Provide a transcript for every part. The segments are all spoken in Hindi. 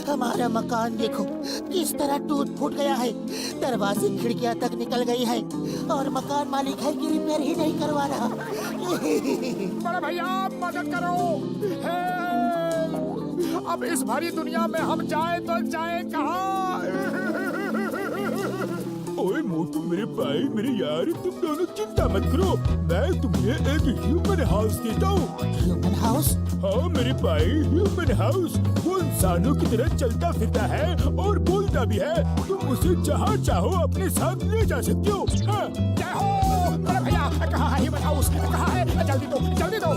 हमारा मकान देखो किस तरह टूट फूट गया है, दरवाजे खिड़कियां तक निकल गई है और मकान मालिक है कि रिपेयर ही नहीं करवा रहा। बड़े भैया मदद करो। अब इस भरी दुनिया में हम जाए तो जाए कहाँ? ओए मोटू मेरे भाई मेरे यार, तुम दोनों चिंता मत करो, मैं तुम्हें एक ह्यूमन हाउस देता हूँ। Human house? हाँ मेरे भाई, ह्यूमन हाउस वो इंसानों की तरह चलता फिरता है और बोलता भी है। तुम उसे जहाँ चाहो अपने साथ ले जा सकते हो। हाँ। जय हो बड़े भैया, कहाँ है ह्यूमन हाउस? कहाँ है? जल्दी दो, जल्दी दो।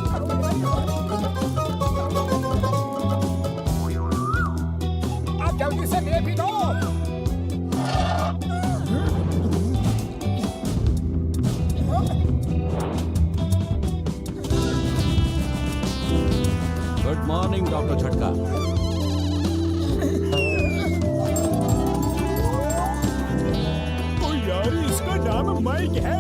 आप जल्दी से दे भी दो। गुड मॉर्निंग डॉक्टर झटका। ओ यार इसका नाम माइक है,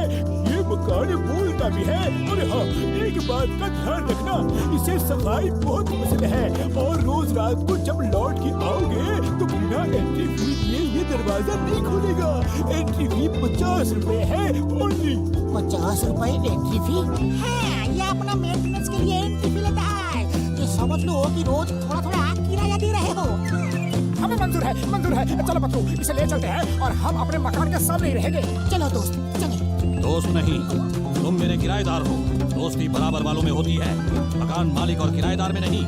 ये मकान बोलता भी है। और हाँ एक बात का ध्यान रखना, इसे सफाई बहुत पसंद है और रोज रात को जब लौट के आओगे तो बिना एंट्री फी दिए ये दरवाजा नहीं खुलेगा। एंट्री फी 50 रुपए है ओनली। 50 रुपए एंट्री फी? हाँ, ये अपना मेंटेनेंस के लिए एंट्री फी लेता है। ये समझ लो कि रोज थोड़ा थोड़ा किराया दे रहे हो। हमें मंजूर है, मंजूर है। चलो बच्चों इसे ले चलते हैं और हम अपने मकान के सामने ही रहेंगे। चलो दोस्त चले। दोस्त नहीं, तुम मेरे किराएदार हो। दोस्ती बराबर वालों में होती है, मकान मालिक और किराएदार में नहीं।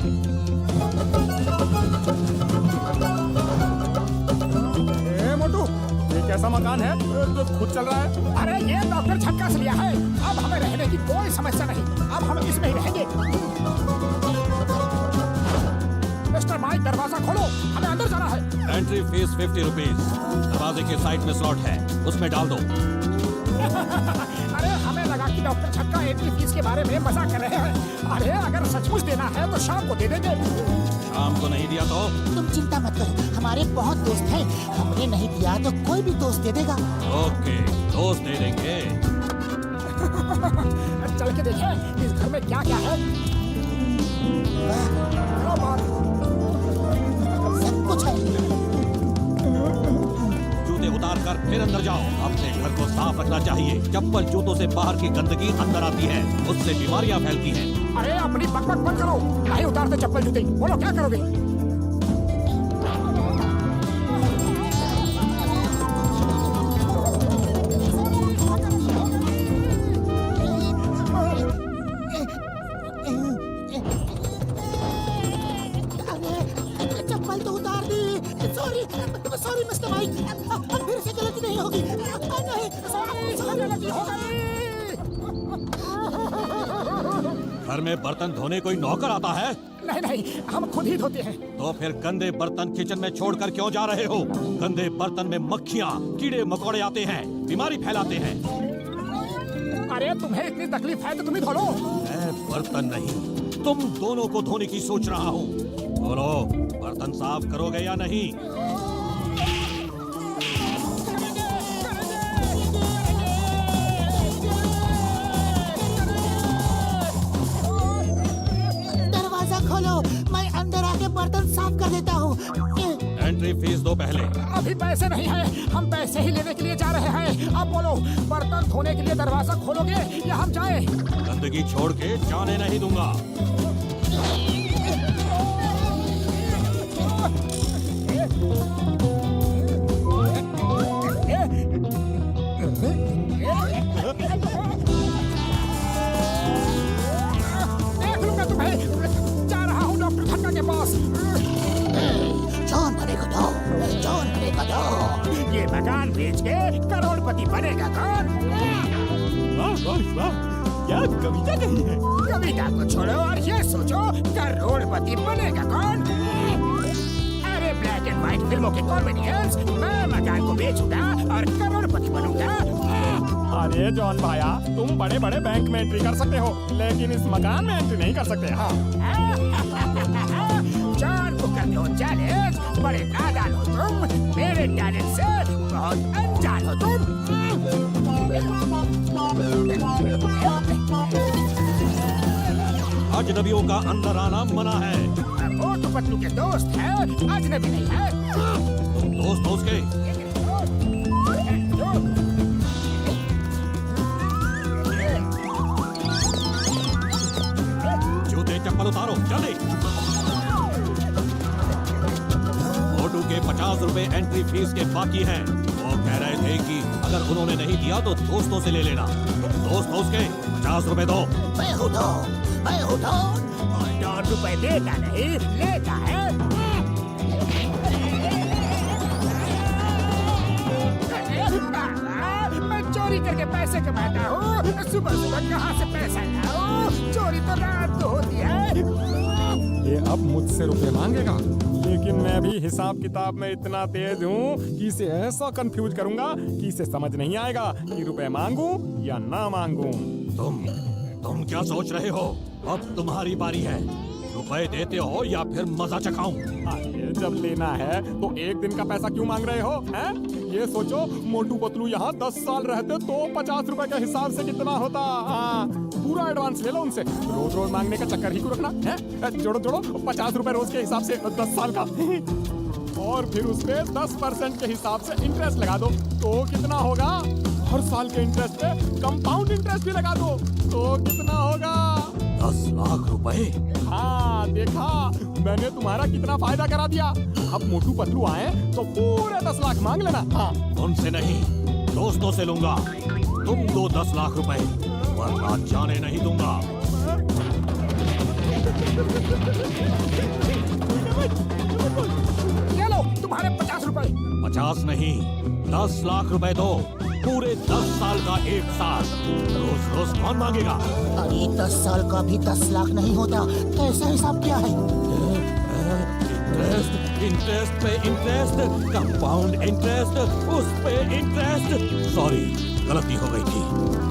मोटू ये कैसा मकान है जो खुद चल रहा है? अरे ये डॉक्टर झटका से लिया है। अब हमें रहने की कोई समस्या नहीं, अब हम इसमें ही रहेंगे। मिस्टर माइक दरवाजा खोलो, हमें अंदर जाना है। Entry fees 50 rupees. दरवाजे के साइड में स्लॉट है, उसमें डाल दो। अरे हमें लगा कि डॉक्टर झटका एंट्री फीस के बारे में मजाक कर रहे हैं। अरे अगर सचमुच देना है तो शाम को दे देंगे। शाम को नहीं दिया तो? तुम चिंता मत करो, हमारे बहुत दोस्त हैं, हमने नहीं दिया तो कोई भी दोस्त दे देगा। ओके, दोस्त दे देंगे। चल के देखें इस घर में क्या क्या है। सब कुछ है। जूते उतार कर फिर अंदर जाओ। अपने घर को साफ रखना चाहिए। चप्पल जूतों से बाहर की गंदगी अंदर आती है, उससे बीमारियां फैलती हैं। अरे अपनी बकबक मत करो, नहीं उतारते चप्पल जूते। बोलो क्या करोगे? चप्पल तो उतार दी। सॉरी सॉरी मिस्टर माइक, अब फिर से गलती नहीं होगी। नहीं सॉरी गलती हो गई। घर में बर्तन धोने कोई नौकर आता है? नहीं नहीं, हम खुद ही धोते हैं। तो फिर गंदे बर्तन किचन में छोड़कर क्यों जा रहे हो? गंदे बर्तन में मक्खियाँ, कीड़े मकोड़े आते हैं, बीमारी फैलाते हैं। अरे तुम्हें इतनी तकलीफ है तो तुम ही धो लो। मैं बर्तन नहीं, तुम दोनों को धोने की सोच रहा हूँ। बोलो, बर्तन साफ करोगे या नहीं? दरवाजा खोलो, मैं अंदर आके बर्तन साफ कर देता हूँ। एंट्री फीस दो पहले। अभी पैसे नहीं है, हम पैसे ही लेने के लिए जा रहे हैं। अब बोलो, बर्तन धोने के लिए दरवाजा खोलोगे या हम जाएं? गंदगी छोड़ के जाने नहीं दूंगा। देख लूंगा तुम्हें, जा रहा हूँ डॉक्टर झटका के पास। जॉन बनेगा दो, जॉन बनेगा दो। ये मकान बेच के करोड़पति बनेगा कौन? वाह वाह वाह, क्या कविता कही है। कविता को छोड़ो और ये सोचो, करोड़पति बनेगा कौन? अरे ब्लैक एंड व्हाइट फिल्मों के कॉमेडियंस, मैं मकान को बेचूंगा और करोड़पति बनूंगा। अरे जॉन भाया, तुम बड़े बड़े बैंक में एंट्री कर सकते हो, लेकिन इस मकान में एंट्री नहीं कर सकते। हाँ जॉन को करते हो चैलेंज, बड़े नादान हो तुम, मेरे टैलेंट से बहुत अनजान हो तुम। अजनबियों का अंदर आना मना है। वो तो पतलू के दोस्त है, अजनबी नहीं है। तुम दोस्त हो उसके? जूते चप्पल उतारो जल्दी। मोटू के 50 रुपए एंट्री फीस के बाकी हैं। वो कह रहे थे कि अगर उन्होंने नहीं दिया तो दोस्तों से ले लेना। दोस्त हो उसके? 50 रुपए दो। मैं हूँ डॉन, मैं हूँ डॉन। और $1 रुपए देता नहीं, लेता है। मैं चोरी करके पैसे कमाता हूँ। सुबह सुबह कहाँ से पैसा लाऊं? चोरी तो रात को होती है। ये अब मुझसे रुपए मांगेगा, लेकिन मैं भी हिसाब किताब में इतना तेज हूँ कि इसे ऐसा कंफ्यूज करूंगा कि इसे समझ नहीं आएगा कि रुपए मांगूं या ना मांगूं। तुम क्या सोच रहे हो? अब तुम्हारी बारी है। रुपए देते हो या फिर मजा चखाऊं? अरे जब लेना है तो एक दिन का पैसा क्यों मांग रहे हो? हैं? ये सोचो मोटू पतलू यहाँ 10 साल रहते तो 50 रुपए के हिसाब से कितना होता। हाँ, पूरा एडवांस ले लो उनसे। रोज रोज मांगने का चक्कर ही क्यों रखना है? जोड़ो जोड़ो 50 रुपए रोज के हिसाब से 10 साल का और फिर उसपे 10% के हिसाब से इंटरेस्ट लगा दो तो कितना होगा? हर साल के इंटरेस्ट पे कंपाउंड इंटरेस्ट भी लगा दो तो कितना होगा? 10 लाख रुपए। हाँ देखा, मैंने तुम्हारा कितना फायदा करा दिया। अब मोटू पतलू आए तो पूरे 10 लाख मांग लेना। हाँ, उनसे नहीं, दोस्तों से लूंगा। तुम दो 10 लाख रुपए, वरना जाने नहीं दूंगा। ये लो तुम्हारे 50 रुपए। 50 नहीं, 10 लाख रुपए दो। पूरे 10 साल का एक साल। रोज रोज कौन मांगेगा? अरे 10 साल का भी 10 लाख नहीं होता। कैसा हिसाब क्या है? इंटरेस्ट पे इंटरेस्ट, कंपाउंड इंटरेस्ट, उस पे इंटरेस्ट। सॉरी, गलती हो गई थी।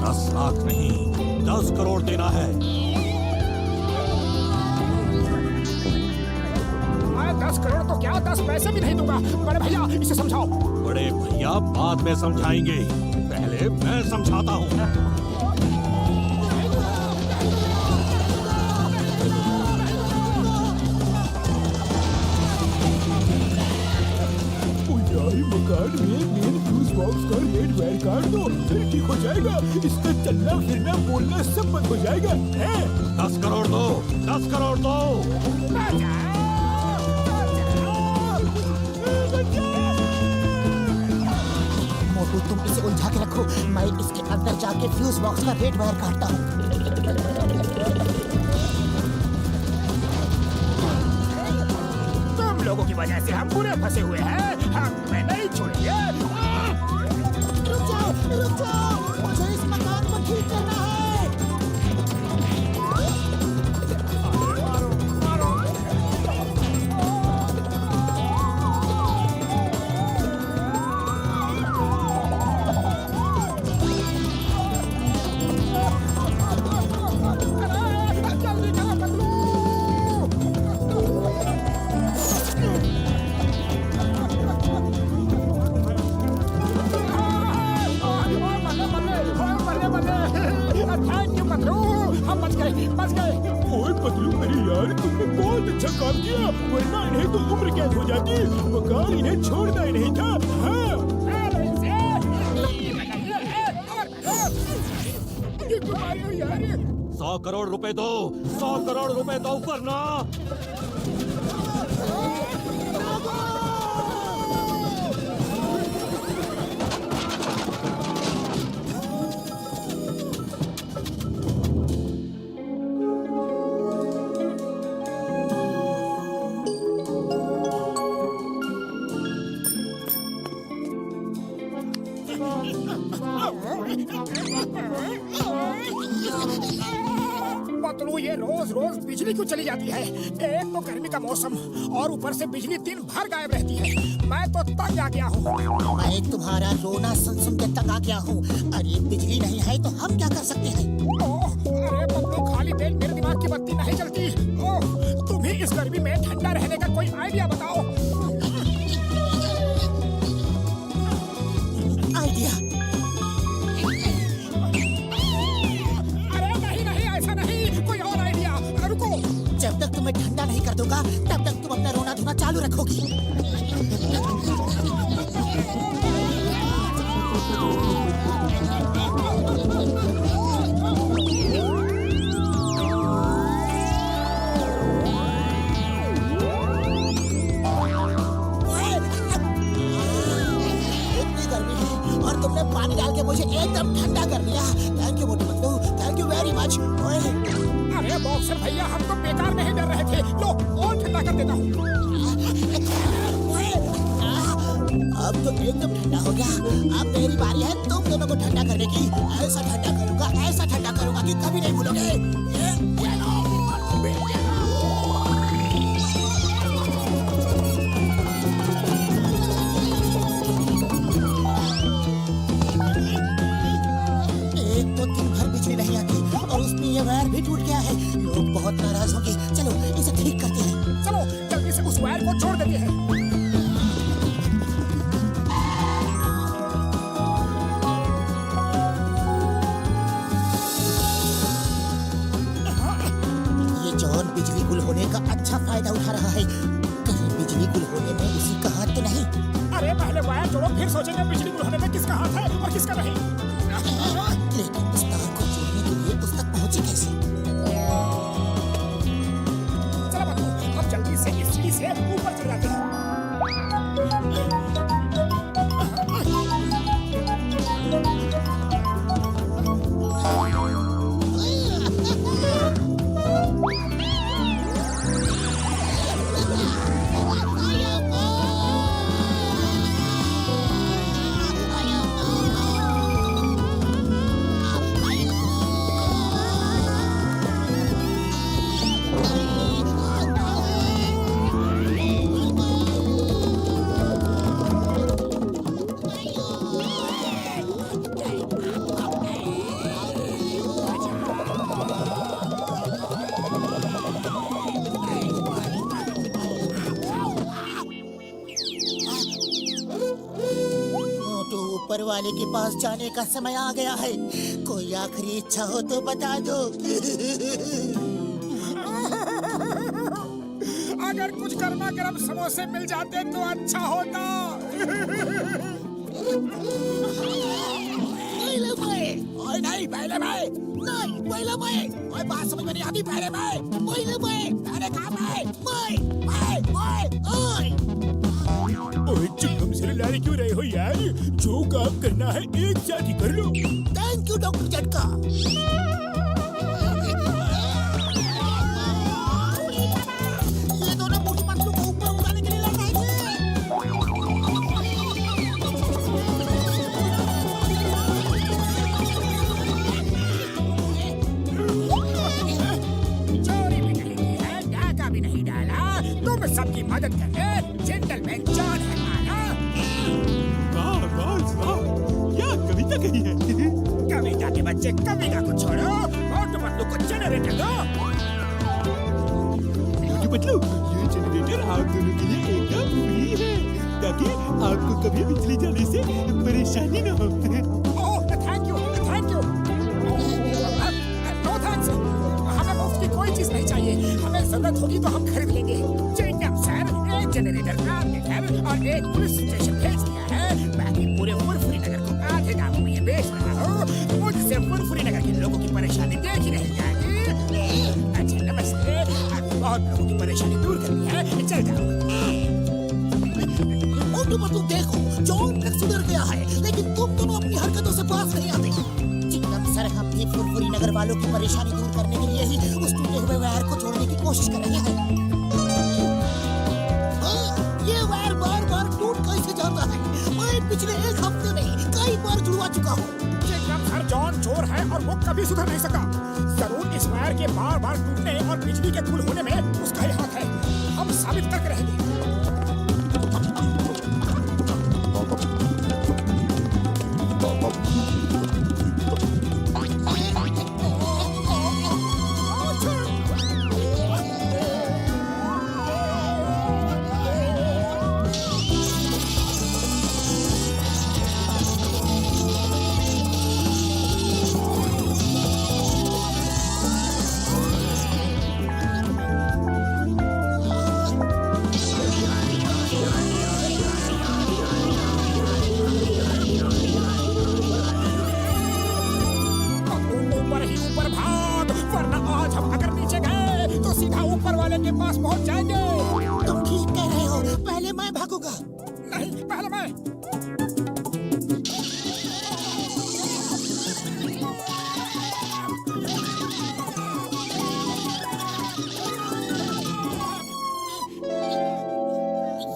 10 लाख नहीं, 10 करोड़ देना है। मैं 10 करोड़ तो क्या 10 पैसे भी नहीं दूंगा। बड़े भैया इसे समझाओ। बड़े भैया बाद में समझाएंगे, पहले मैं समझाता हूँ। मकान में मेन फ्यूज बॉक्स का रेड वायर काट दो, फिर ठीक हो जाएगा। इसका चलना फिरना बोलना सब बंद हो जाएगा। है 10 करोड़ दो, 10 करोड़ दो। मोटू तुम इसे उलझा के रखो, मैं इसके अंदर जाके फ्यूज बॉक्स का रेड वायर काटता हूँ। तुम लोगों की वजह से हम पूरे फंसे हुए हैं। हम नहीं छोड़ेंगे। रुक जाओ, मुझे इस मकान को ठीक करना है। जल्दी करो पतलू। थैंक यू पतलू, हम बच गए। ओए पतलू मेरे यार, तुमने बहुत अच्छा काम किया, वरना इन्हें तो उम्र कैद हो जाती। मकान इन्हें छोड़ना ही नहीं था। हाँ। ये तुम्हारी यार। 100 करोड़ रुपए दो, 100 करोड़ रुपए दो, वरना पतलू ये रोज रोज बिजली क्यों चली जाती है? एक तो गर्मी का मौसम और ऊपर से बिजली दिन भर गायब रहती है। मैं तो तंग आ गया हूँ। मैं तुम्हारा रोना सुन सुन के तंग आ गया हूँ। अरे बिजली नहीं है तो हम क्या कर सकते हैं? अरे पतलू, खाली तेल मेरे दिमाग की बत्ती नहीं जलती। ओह, तुम ही इस गर्मी में ठंडा रहने का कोई आइडिया बताओ। आइडिया? अरे नहीं, ऐसा नहीं, कोई और आइडिया। रुको। जब तक तुम्हें ठंडा नहीं कर दूंगा तब तक तुम रखोगी? इतनी गर्मी है और तुमने पानी डाल के मुझे एकदम ठंडा कर दिया। Thank you Motu Patlu, thank you very much. अरे बॉक्सर भैया, हम तो बेकार में ही डर रहे थे। लो और ठंडा कर देता हूँ। अब तो एकदम ठंडा हो गया। अब मेरी बारी है तुम दोनों को ठंडा करने की। ऐसा ठंडा करूंगा कि कभी नहीं भूलोगे। ये लो। एक तो दिन भर बिजली नहीं आती और उसमें ये वायर भी टूट गया है। लोग बहुत नाराज होंगे। चलो इसे ठीक करते हैं। चलो जल्दी से उस वायर को जोड़ देते हैं। बिजली गुल होने का अच्छा फायदा उठा रहा है। कहीं बिजली गुल होने में उसी का हाथ तो नहीं? अरे पहले वायर जोड़ो, फिर सोचेंगे बिजली गुल होने में किसका हाथ है और किसका नहीं। लेकिन उस तार को जोड़ने के लिए उस तक पहुंचे कैसे? चलो बच्चों, अब जल्दी से इस सीढ़ी से ऊपर चढ़ जाते हैं। ऊपर वाले के पास जाने का समय आ गया है। कोई आखिरी इच्छा हो तो बता दो। अगर कुछ गर्मा गर्म समोसे मिल जाते तो अच्छा होता। ओए नहीं पहले मैं, नहीं पहले मैं। ओए बात समझ में नहीं आती। पहले मैं, अरे कहाँ ओए ओए चिंगम से लड़ाई क्यों रहे हो यार? जो काम करना है एक साथ ही कर लो। थैंक यू डॉक्टर झटका। ये दोनों मोटू पतलू को ऊपर उड़ाने के लिए लड़ रहे थे। चोरी भी नहीं की है, डाका भी नहीं डाला। तुम सबकी मदद करने जेंटलमैन जॉन है माना। क्या कविता कही है? कविता के बच्चे कविता को छोड़ो, मोटू पतलू को जनरेटर दो। मोटू पतलू, ये जनरेटर आप दोनों के लिए एकदम फ्री है, ताकि आपको कभी बिजली जाने से परेशानी न हो। Oh thank you. No thanks, हमें मुफ्त की कोई चीज नहीं चाहिए। हमें जरूरत होगी तो हम खरीद लेंगे। चिंगम सर, एक जनरेटर और एक पुलिस स्टेशन भेज दिया है। बाकी पूरे फुरफुरी नगर को आधे दामों में ये बेच रहा हूँ। मुझसे फुरफुरी नगर के लोगों की परेशानी देख ही रह जाएगी। अच्छा नमस्ते, आपने बहुत लोगों की परेशानी दूर कर दी है। चल जाओ। मोटू पतलू देखो, जॉन सुधर गया है, लेकिन तुम दोनों अपनी हरकतों से पास नहीं आते। चिंगम सर, हम भी फुरफुरी नगर वालों की परेशानी दूर करने के लिए ही उस टूटे हुए वायर को जोड़ने की कोशिश कर रहे हैं। ये वायर बार-बार टूट कैसे जाता है? मैं पिछले एक हफ्ते में कई बार जुड़वा चुका हूँ। चिंगम सर जॉन चोर है और वो कभी सुधर नहीं सका। जरूर इस वायर के बार-बार टूटने और बिजली के गुल होने में उसका ही हाथ है। हम साबित करके रहेंगे। मैं भागूंगा। नहीं, पहले मैं।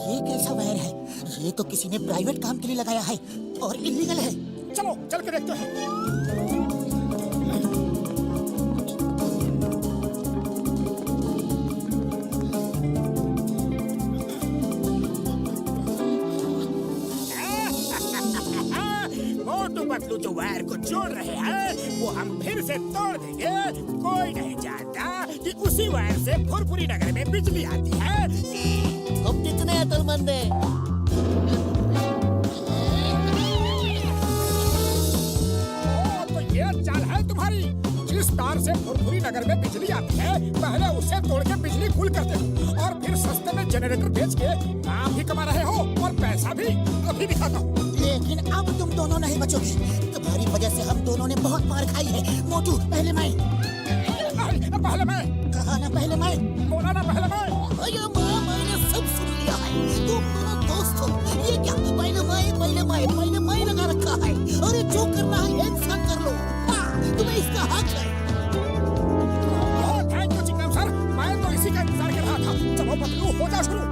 ये कैसा वायर है? ये तो किसी ने प्राइवेट काम के लिए लगाया है और इलीगल है। चलो चल के देखते हैं। मोटू पतलू जो वायर को जोड़ रहे हैं वो हम फिर से तोड़ देंगे। कोई नहीं जानता कि उसी वायर से फुरफुरी नगर में बिजली आती है। हम कितने अकलमंद हैं। तो ये चाल है तुम्हारी। जिस तार से फुरफुरी नगर में बिजली आती है पहले उसे तोड़ के बिजली फुल करते हो और फिर सस्ते में जनरेटर बेच के नाम भी कमा रहे हो और पैसा भी। अभी दिखाता हूँ। लेकिन अब तुम दोनों नहीं बचोगे। तुम्हारी वजह से हम दोनों ने बहुत मार खाई है। मोटू पहले मैं। पहले मैं। कहा ना पहले मैं। बोला ना पहले मैं। अरे माँ, मैंने सब सुन लिया है। तुम दोनों दोस्त हो। ये क्या पहले मैं लगा रखा है। अरे जो करना है एक साथ कर लो। तुम्हें इसका हक है। Thank you Chingum sir. मैं तो इसी का इंतजार कर रहा था। चलो पतलू हो जा शुरू।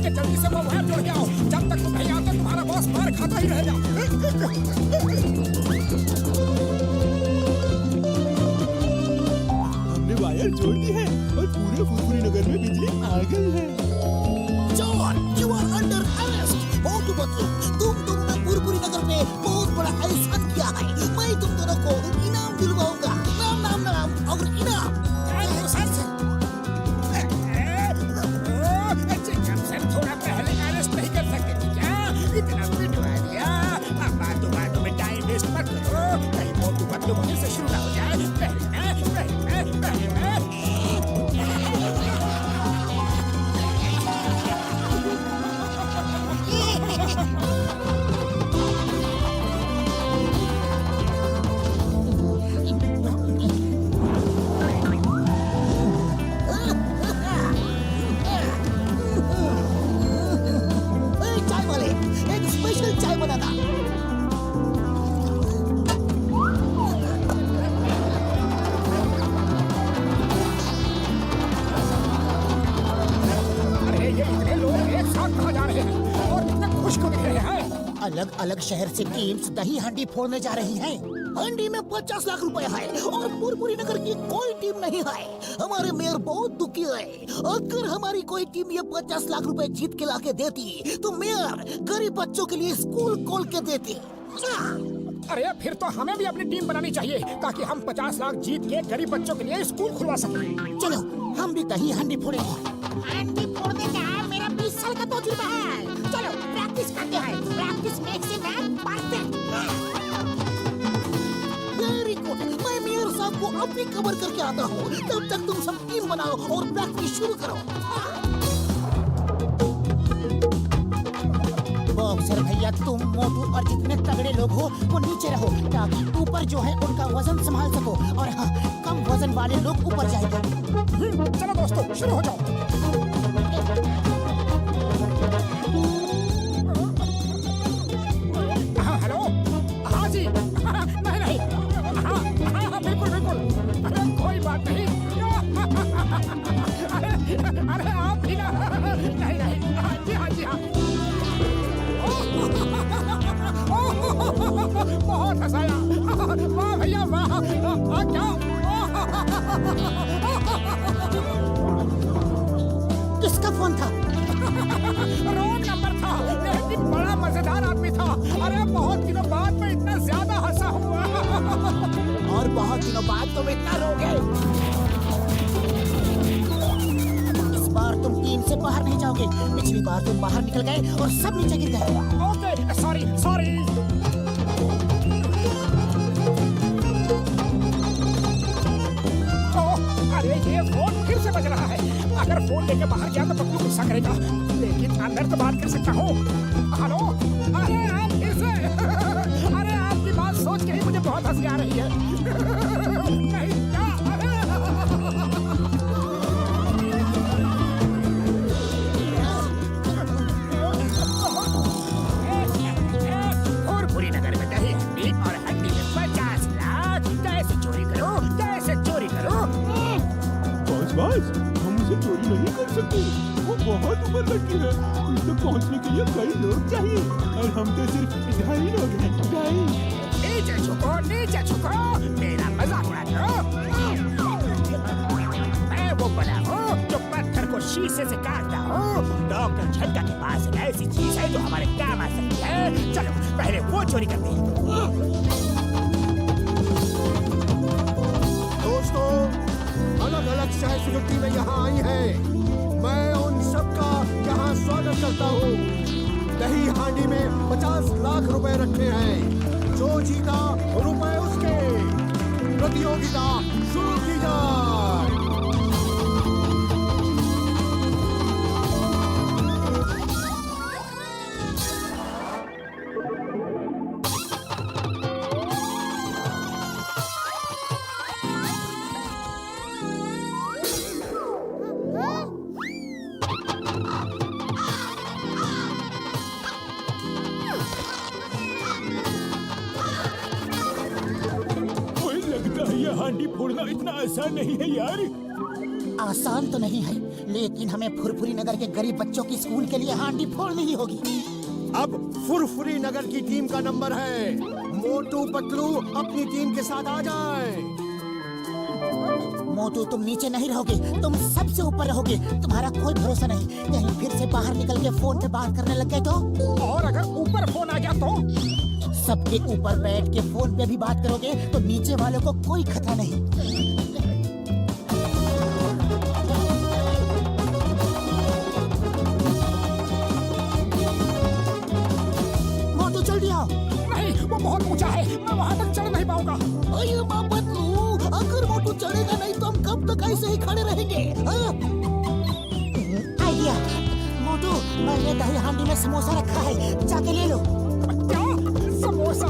जल्दी से वो वायर जोड़ के आओ। जब तक तुम नहीं आते तुम्हारा बॉस मार खाता ही रहेगा। हमने वायर जोड़ दी है और पूरे फुरफुरी नगर में बिजली आ गई है। John, you are under arrest। Motu Patlu, तुम दोनों ने फुरफुरी नगर में बहुत बड़ा एहसान किया है। मैं तुम दोनों को इनाम दिलवाऊंगा। नाम और इनाम। थोड़ा पहले अरेस्ट नहीं कर सकते थे क्या? इतना पिटवा दिया। अब बातों में टाइम वेस्ट मत करो। कहीं मोटू पतलू फिर से शुरू ना हो जाए। पहले मैं। चाय वाले, एक स्पेशल चाय बनाना। अरे ये इतने लोग एक साथ कहाँ जा रहे हैं और कितने खुश को दिख रहे हैं? अलग अलग शहर से टीम्स दही हांडी फोड़ने जा रही हैं। हांडी में 50 लाख रुपए है और फुरफुरी नगर की कोई टीम नहीं है। हमारे मेयर बहुत दुखी है। अगर हमारी कोई टीम ये 50 लाख रुपए जीत के लाके देती तो मेयर गरीब बच्चों के लिए स्कूल खोल के देती। अरे फिर तो हमें भी अपनी टीम बनानी चाहिए ताकि हम 50 लाख जीत के गरीब बच्चों के लिए स्कूल खुलवा सकें। चलो हम भी दही हांडी फोड़ेंगे। हांडी फोड़ने का मेरा 20 साल का तजुर्बा है। चलो प्रैक्टिस करते हैं। Practice makes a man perfect. Very good. मैं मेयर साहब को अपनी कवर करके आता हूँ। तब तक तुम सब टीम बनाओ और प्रैक्टिस शुरू करो। बॉक्सर भैया, तुम मोटू और जितने तगड़े लोग हो वो नीचे रहो ताकि ऊपर जो है उनका वजन संभाल सको। और हाँ, कम वजन वाले लोग ऊपर जाएंगे। चलो दोस्तों शुरू हो जाओ। हाँ हेलो। हाँ जी। नहीं। हाँ बिल्कुल। अरे कोई बात नहीं। अरे आप भी ना। नहीं। हाँ जी हाँ। बहुत हंसाया। वाह भैया वाह। क्या किसका फोन था? रॉन्ग नंबर था लेकिन बड़ा मजेदार आदमी था। अरे बहुत दिनों बाद मैं इतना ज्यादा हंसा हुआ। और बहुत दिनों बाद तुम इतना रोगे। इस बार तुम टीम से बाहर नहीं जाओगे। पिछली बार तुम बाहर निकल गए और सब नीचे गिर गए। Okay sorry. लेके बाहर गया तो पप्पू गुस्सा करेगा, लेकिन अंदर तो बात कर सकता हूँ। हेलो, अरे आप फिर से अरे आपकी बात सोच के ही मुझे बहुत हंसी आ रही है। नहीं क्या? फुरफुरी नगर में दही हंडी और हंडी में 50 लाख। कैसे चोरी करो, कैसे चोरी करो? बस हम उसे चोरी नहीं कर सकते, वो बहुत ऊपर लड़की है, उस तक पहुंचने के लिए कई लोग चाहिए और हम तो सिर्फ 2.5 लोग हैं। 2.5 नीचे झुको, मेरा मजाक उड़ा दो। मैं वो बड़ा हूँ जो पत्थर को शीशे से काटता हूँ। डॉक्टर झटका के पास एक ऐसी चीज है जो हमारे काम आ सकती है। चलो पहले वो चोरी करते हैं। दोस्तों, अलग अलग शहर से जो टीमें यहाँ आई हैं, मैं उन सबका यहाँ स्वागत करता हूँ। दही हांडी में 50 लाख रुपए रखे हैं, जो जीता रुपए उसके। प्रतियोगिता शुरू की जाए। हांडी फोड़ना इतना आसान नहीं है यार। आसान तो नहीं है, लेकिन हमें फुरफुरी नगर के गरीब बच्चों की स्कूल के लिए हांडी फोड़नी ही होगी। अब फुरफुरी नगर की टीम का नंबर है। मोटू पतलू अपनी टीम के साथ आ जाए। मोटू, तुम नीचे नहीं रहोगे, तुम सबसे ऊपर रहोगे। तुम्हारा कोई भरोसा नहीं, कहीं फिर से बाहर निकल के फोन पे बात करने लग गए तो? और अगर ऊपर फोन आ गया तो? सबके ऊपर बैठ के फोन पे भी बात करोगे तो नीचे वालों को कोई खतरा नहीं। मोटू जल्दी आओ। नहीं, वो बहुत ऊंचा है, मैं वहां तक चढ़ नहीं पाऊंगा। अरे पतलू, अगर मोटू चढ़ेगा नहीं तो हम कब तक ऐसे ही खड़े रहेंगे? आइडिया, मोटू, मैंने दही हांडी में समोसा रखा है, जाके ले लो। क्या? समोसा?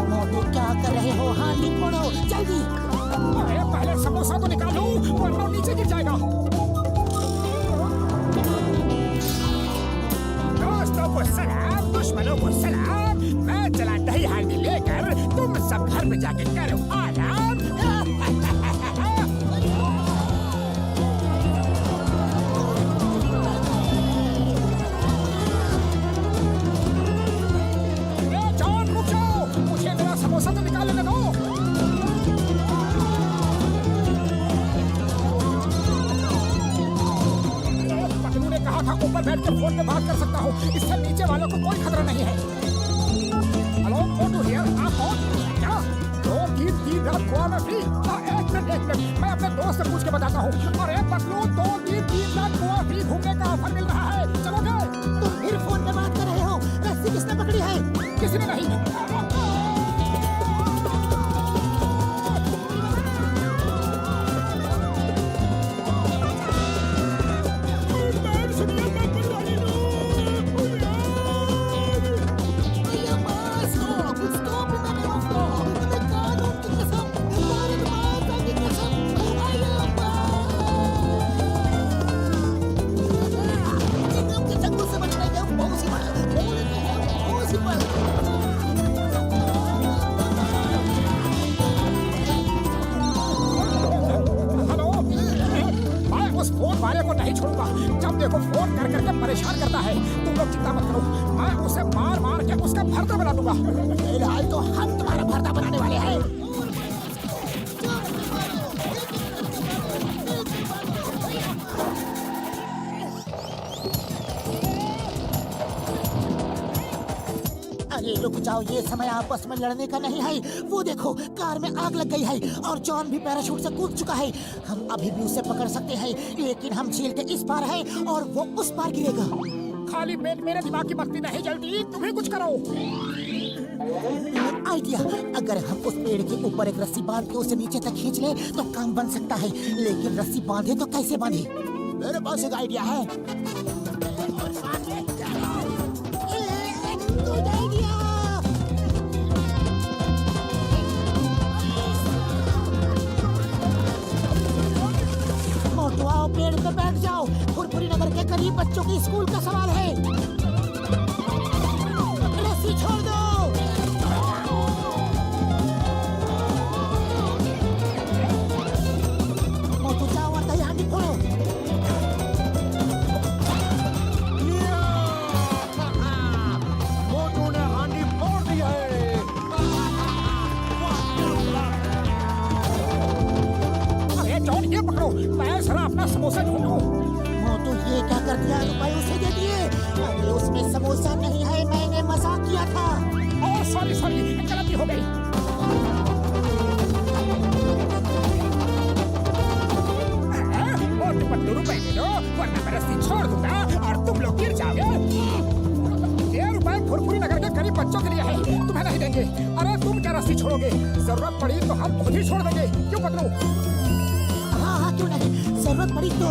मोटू क्या कर रहे हो? हांडी फोड़ो जल्दी। अरे पहले समोसा तो निकालो, वरना नीचे गिर जाएगा। दोस्तों को सलाम, दुश्मनों को सलाम। मैं चला दही हांडी लेकर, तुम सब घर में जाके करो आराम। समोसा तो निकाल लेने दो। पतलू ने कहा था ऊपर बैठ कर फोन पे बात कर सकता हूँ, इससे नीचे वालों को कोई खतरा नहीं है। हेलो, मोटू हियर, आप कौन? क्या 2 की 3 रात गोवा में फ्री? एक मिनट, मैं अपने दोस्त से पूछ के बताता हूँ। अरे पतलू, 2 की 3 रात गोवा फ्री घूमने का ऑफर मिल रहा है, चलोगे? तुम फिर फोन पे बात कर रहे हो? रस्सी किसने पकड़ी है? किसी ने नहीं। वाले को नहीं छोड़ूंगा। जब देखो फोन कर करके परेशान करता है। तुम लोग चिंता मत करो, मैं उसे मार मार के उसका भरता बना दूंगा। फिलहाल तो हम तुम्हारा भरता बनाने वाले हैं। अरे रुक जाओ, ये समय आपस में लड़ने का नहीं है। वो देखो, कार में आग लग गई है और जॉन भी पैराशूट से कूद चुका है। हम अभी भी उसे पकड़ सकते हैं, लेकिन हम झील के इस पार हैं और वो उस पार गिरेगा। खाली पेट मेरे दिमाग की बत्ती नहीं जलती, तुम्हें कुछ करो। आइडिया, अगर हम उस पेड़ के ऊपर एक रस्सी बांध के उसे नीचे तक खींच ले तो काम बन सकता है, लेकिन रस्सी बांधे तो कैसे बांधे? मेरे पास एक आइडिया है। Good idea. मोटू आओ, पेड़ पे बैठ जाओ। फुरफुरी नगर के करीब बच्चों के स्कूल का सवाल है। रस्सी छोड़ दो। मोटू जाओ और तैयार फोड़ो। मोटू ने हांडी फोड़ दी है। अरे जॉन, ये पकड़ो, मैं जरा अपना समोसा ढूंढूं। मोटू ये क्या कर दिया? रुपए उसे दे दिए। अरे उसमें समोसा नहीं है, मैंने मजाक किया था। और सॉरी, गलती हो गई। मोटू पतलू, रुपए दे दो, वरना मैं रस्सी छोड़ दूंगा और तुम लोग गिर जाओगे। ये रुपए फुरफुरी नगर के गरीब बच्चों के लिए है, तुम्हें नहीं देंगे। अरे तुम क्या रस्सी छोड़ोगे? जरूरत पड़ी तो हम खुद ही छोड़ देंगे, क्यों पतलू? हाँ, क्यों नहीं, जरूरत पड़ी तो।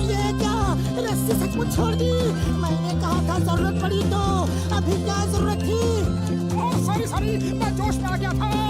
ये क्या? रस्सी सचमुच छोड़ दी। मैंने कहा था जरूरत पड़ी तो। अभी क्या जरूरत थी? सॉरी, मैं जोश में आ गया था।